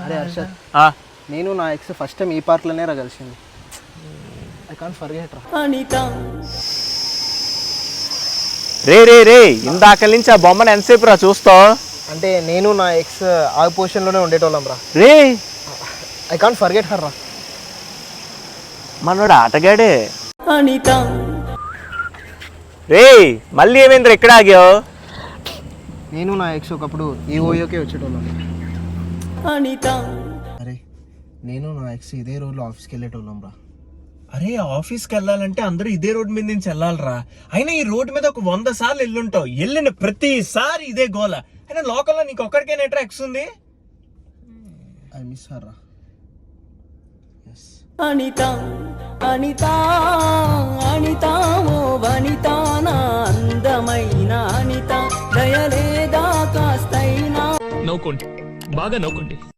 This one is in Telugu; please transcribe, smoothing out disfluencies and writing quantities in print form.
అరే హర్షద్, నేను నా ఎక్స్ ఫస్ట్ టైం ఈ పార్క్లోనే రా కలిసింది. ఐ కాంట్ ఫర్గెట్ రా. రే ఇందాక నుంచి ఆ బొమ్మను ఎంతసేపు రా చూస్తావు? అంటే నేను నా ఎక్స్ ఆ పొజిషన్లోనే ఉండేటోళ్ళం రా. రే ఐ కాంట్ ఫర్గెట్ హర్ రా. మనోడు ఆటగాడే. రే మళ్ళీ ఏమైంది ఎక్కడ ఆగావు? నేను నా ఎక్స్ ఒకప్పుడు ఈ ఓయోకే వచ్చేటోళ్ళం. అరే నేను నా ఎక్స్ ఇదే రోడ్లో ఆఫీస్కి వెళ్ళేటోళ్ళం రా. అరే ఆఫీస్కి వెళ్ళాలంటే అందరూ ఇదే రోడ్ మీద నుంచి వెళ్ళాలరా. అయినా ఈ రోడ్ మీద ఒక 100 సార్లు వెళ్ళుంటావు. వెళ్ళిన ప్రతిసారి ఇదే గోల. అయినా లోకల్లో నీకు ఒక్కడికైనా ఎట్రా ఎక్స్ ఉంది? ఐ మిస్ హర్ రా. అనిత అనిత అనిత ఓ వనిత నా అందమైన అనిత దయలేదా కాస్తైనా. నవ్వుకోండి, బాగా నవ్వుకోండి.